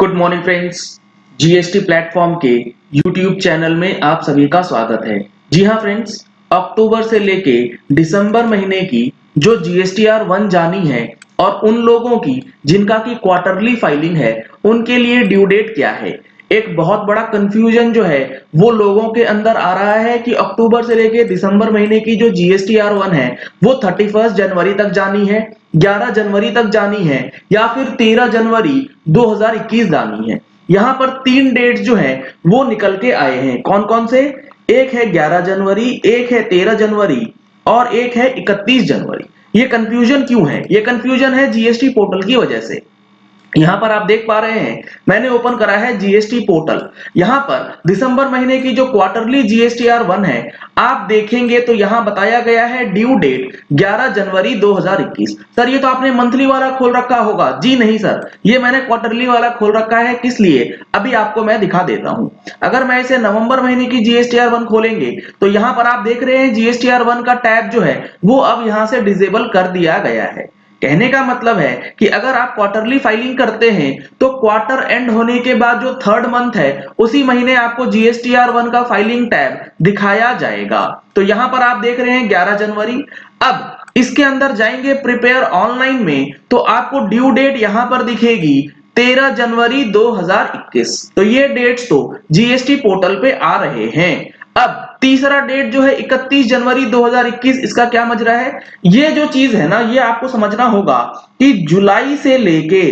Good morning friends. GST platform के YouTube channel में आप सभी का स्वागत है। जी हाँ फ्रेंड्स, अक्टूबर से लेके दिसंबर महीने की जो जीएसटीआर 1 जानी है और उन लोगों की जिनका की क्वार्टरली फाइलिंग है उनके लिए ड्यू डेट क्या है। एक बहुत बड़ा कंफ्यूजन जो है वो लोगों के अंदर आ रहा है कि अक्टूबर से लेके दिसंबर महीने की जो जीएसटीआर 1 है वो 31 जनवरी तक जानी है, 11 जनवरी तक जानी है या फिर 13 जनवरी 2021 जानी है। यहाँ पर तीन डेट्स जो है वो निकल के आए हैं। कौन कौन से? एक है 11 जनवरी, एक है 13 जनवरी और एक है 31 जनवरी। ये कंफ्यूजन क्यों है? ये कंफ्यूजन है जीएसटी पोर्टल की वजह से। यहाँ पर आप देख पा रहे हैं, मैंने ओपन करा है जीएसटी पोर्टल। यहाँ पर दिसंबर महीने की जो क्वार्टरली जीएसटीआर 1 है आप देखेंगे तो यहाँ बताया गया है ड्यू डेट 11 जनवरी 2021। सर ये तो आपने मंथली वाला खोल रखा होगा। जी नहीं सर, ये मैंने क्वार्टरली वाला खोल रखा है। किस लिए? अभी आपको मैं दिखा देता हूँ। अगर मैं इसे नवंबर महीने की जीएसटीआर 1 खोलेंगे तो यहाँ पर आप देख रहे हैं जीएसटीआर 1 का टैब जो है वो अब यहाँ से डिसेबल कर दिया गया है। कहने का मतलब है कि अगर आप क्वार्टरली फाइलिंग करते हैं तो क्वार्टर एंड होने के बाद जो थर्ड मंथ है उसी महीने आपको जीएसटीआर 1 का फाइलिंग टैब दिखाया जाएगा। तो यहां पर आप देख रहे हैं 11 जनवरी। अब इसके अंदर जाएंगे प्रिपेयर ऑनलाइन में तो आपको ड्यू डेट यहां पर दिखेगी 13 जनवरी 2021। तो ये डेट्स तो जीएसटी पोर्टल पे आ रहे हैं। अब तीसरा डेट जो है 31 जनवरी 2021, इसका क्या मजरा है? ये जो चीज है ना ये आपको समझना होगा कि जुलाई से लेके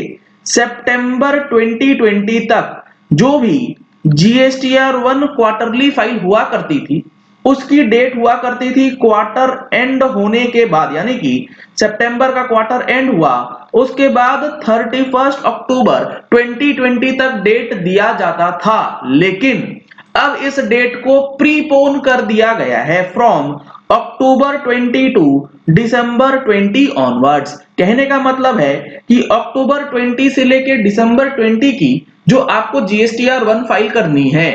सितंबर 2020 तक जो भी जीएसटीआर 1 क्वार्टरली फाइल हुआ करती थी उसकी डेट हुआ करती थी क्वार्टर एंड होने के बाद, यानी कि सितंबर का क्वार्टर एंड हुआ उसके बाद 31 अक्टूबर 2020 तक डेट दिया जाता था। लेकिन अब इस डेट को प्रीपोन कर दिया गया है from October 20 to December 20 onwards. कहने का मतलब है कि अक्टूबर 20 से लेके दिसंबर 20 की जो आपको जीएसटीआर 1 फाइल करनी है,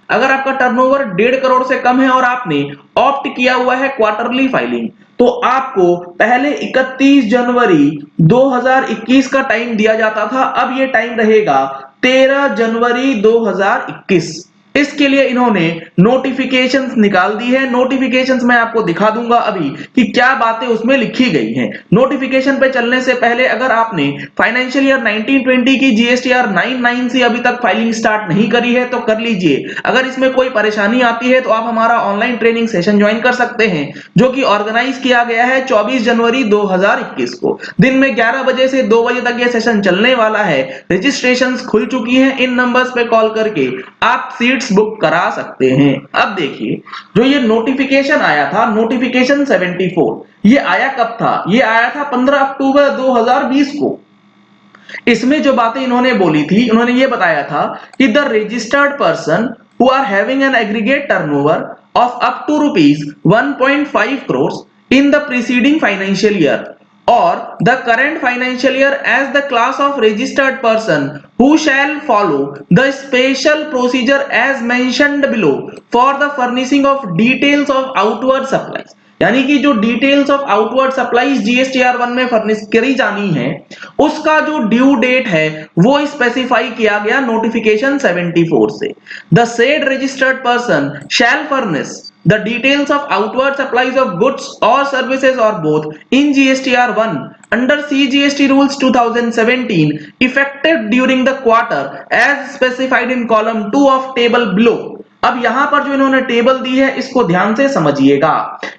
अगर आपका टर्नओवर 1.5 करोड़ से कम है और आपने ऑप्ट किया हुआ है क्वार्टरली फाइलिंग तो आपको पहले 31 जनवरी 2021 का टाइम दिया जाता था। अब ये टाइम रहेगा 13 जनवरी 2021। इसके लिए इन्होंने नोटिफिकेशंस निकाल दी है। नोटिफिकेशंस मैं आपको दिखा दूंगा अभी कि क्या बातें उसमें लिखी गई हैं। नोटिफिकेशन पे चलने से पहले अगर आपने फाइनेंशियल ईयर 1920 की जीएसटीआर 99 से अभी तक फाइलिंग स्टार्ट नहीं करी है तो कर लीजिए। अगर इसमें कोई परेशानी आती है तो आप हमारा ऑनलाइन ट्रेनिंग सेशन ज्वाइन कर सकते हैं जो कि ऑर्गेनाइज किया गया है 24 जनवरी 2021 को। दिन में 11 बजे से 2 बजे तक यह सेशन चलने वाला है। रजिस्ट्रेशंस खुल चुकी हैं। इन नंबर्स पे कॉल करके आप सीट्स बुक करा सकते हैं। अब देखिए जो ये नोटिफिकेशन आया था, नोटिफिकेशन 74, ये आया कब था? ये आया था 15 अक्टूबर 2020 को। इसमें जो बातें इन्होंने बोली थी, उन्होंने ये बताया था कि the registered person who are having an aggregate turnover of up to rupees 1.5 crore in the preceding financial year or the current financial year as the class of registered person who shall follow the special procedure as mentioned below for the furnishing of details of outward supplies। यानी कि जो details of outward supplies GSTR 1 में furnish करी जानी है उसका जो due date है वो स्पेसिफाई किया गया नोटिफिकेशन 74 से। The said registered person shall furnish the details of outward supplies of goods or services or both in GSTR 1 under CGST rules 2017 effective during the quarter as specified in column 2 of table below। अब यहां पर जो इन्होंने table दी है इसको ध्यान से समझिएगा।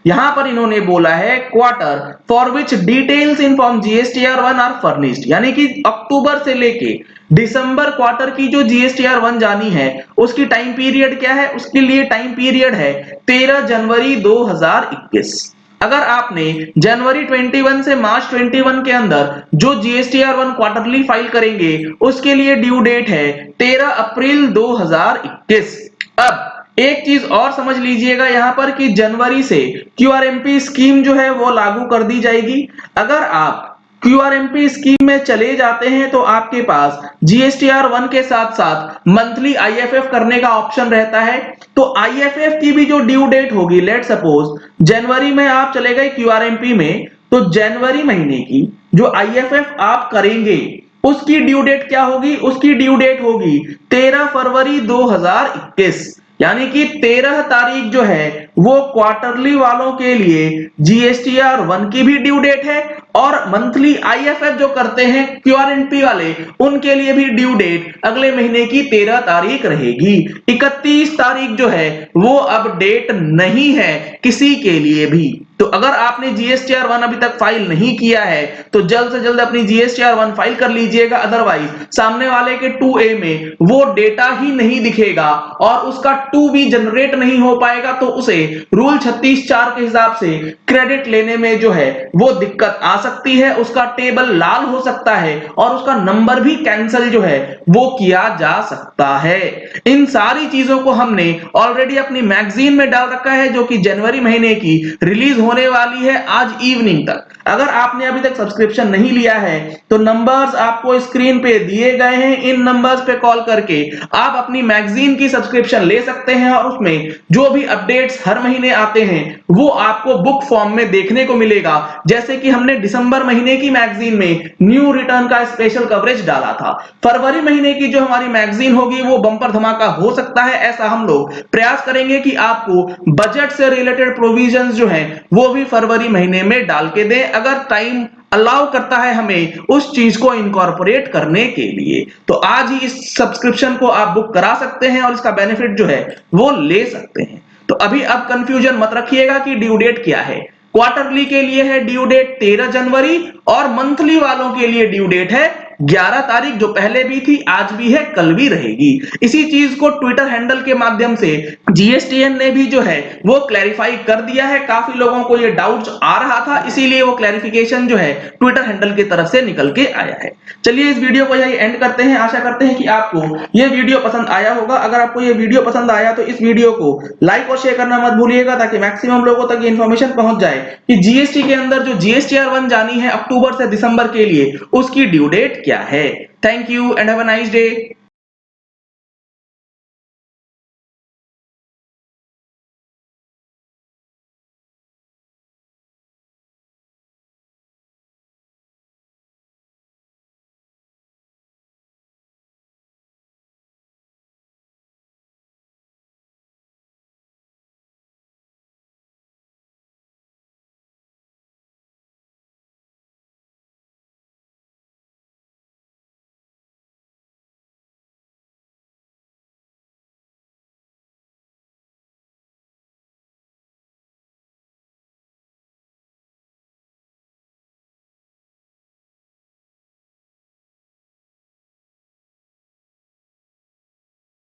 यहां पर इन्होंने बोला है quarter for which details in form GSTR 1 are furnished, यानी कि अक्टूबर से लेके दिसंबर क्वार्टर की जो जीएसटीआर 1 जानी है उसकी टाइम पीरियड क्या है? उसके लिए टाइम पीरियड है 13 जनवरी 2021। अगर आपने जनवरी 21 से मार्च 21 के अंदर जो जीएसटीआर 1 क्वार्टरली फाइल करेंगे उसके लिए ड्यू डेट है 13 अप्रैल 2021। अब एक चीज और समझ लीजिएगा यहां पर कि जनवरी से क्यूआरएमपी स्कीम जो है वो लागू कर दी जाएगी। अगर आप क्यूआरएमपी स्कीम में चले जाते हैं तो आपके पास जीएसटीआर 1 के साथ साथ मंथली आईएफएफ करने का ऑप्शन रहता है। तो आईएफएफ की भी जो ड्यू डेट होगी, लेट सपोज जनवरी में आप चले गए क्यूआरएमपी में, तो जनवरी महीने की जो आईएफएफ आप करेंगे उसकी ड्यू डेट क्या होगी? उसकी ड्यू डेट होगी 13 फरवरी 2021, यानी कि 13 तारीख जो है वो क्वार्टरली वालों के लिए जीएसटीआर 1 की भी ड्यू डेट है, और मंथली आईएफएफ जो करते हैं क्यूआरएनपी वाले, उनके लिए भी ड्यू डेट अगले महीने की 13 तारीख रहेगी। 31 तारीख जो है वो अब डेट नहीं है किसी के लिए भी। तो अगर आपने जीएसटीआर 1 अभी तक फाइल नहीं किया है तो जल्द से जल्द अपनी जीएसटीआर 1 फाइल कर लीजिएगा, अदरवाइज सामने वाले के 2A में वो डेटा ही नहीं दिखेगा और उसका 2B जनरेट नहीं हो पाएगा, तो उसे रूल 36(4) के हिसाब से क्रेडिट लेने में जो है वो दिक्कत आ सकती है, उसका टेबल लाल हो सकता है और उसका नंबर भी कैंसिल जो है वो किया जा सकता है। इन सारी चीजों को हमने ऑलरेडी अपनी मैगजीन में डाल रखा है, जो कि जनवरी महीने की रिलीज होने वाली है आज इवनिंग तक। अगर आपने अभी तक सब्सक्रिप्शन नहीं लिया है तो नंबर्स आपको स्क्रीन पे दिए गए हैं, इन नंबर्स पे कॉल करके आप अपनी मैगजीन की सब्सक्रिप्शन ले सकते हैं और उसमें जो भी अपडेट्स हर महीने आते हैं वो आपको बुक फॉर्म में देखने को मिलेगा। जैसे कि हमने दिसंबर महीने की मैगजीन में न्यू रिटर्न का स्पेशल कवरेज डाला था, फरवरी महीने की जो हमारी मैगजीन होगी वो बम्पर धमाका हो सकता है, ऐसा हम लोग प्रयास करेंगे कि आपको बजट से रिलेटेड प्रोविजंस जो हैं वो भी फरवरी महीने में डाल के दें, अगर टाइम अलाउ करता है हमें उस चीज को इनकॉर्पोरेट करने के लिए। तो आज ही इस सब्सक्रिप्शन को आप बुक करा सकते हैं और इसका बेनिफिट जो है वो ले सकते हैं। तो अभी अब कंफ्यूजन मत रखिएगा कि ड्यू डेट क्या है। क्वार्टरली के लिए है ड्यू डेट 13 जनवरी और मंथली वालों के लिए ड्यू डेट है 11 तारीख, जो पहले भी थी, आज भी है, कल भी रहेगी। इसी चीज को ट्विटर हैंडल के माध्यम से जीएसटीएन ने भी जो है वो क्लैरिफाई कर दिया है। काफी लोगों को ये डाउट्स आ रहा था, इसीलिए वो क्लैरिफिकेशन जो है ट्विटर हैंडल की तरफ से निकल के आया है। चलिए इस वीडियो को यही एंड करते हैं। आशा करते हैं कि आपको ये वीडियो पसंद आया होगा। अगर आपको ये वीडियो पसंद आया तो इस वीडियो को लाइक और शेयर करना मत भूलिएगा, ताकि मैक्सिमम लोगों तक ये इंफॉर्मेशन पहुंच जाए कि जीएसटी के अंदर जो जीएसटीआर 1 जानी है अक्टूबर से दिसंबर के लिए, उसकी ड्यू डेट क्या है। Thank you and have a nice day.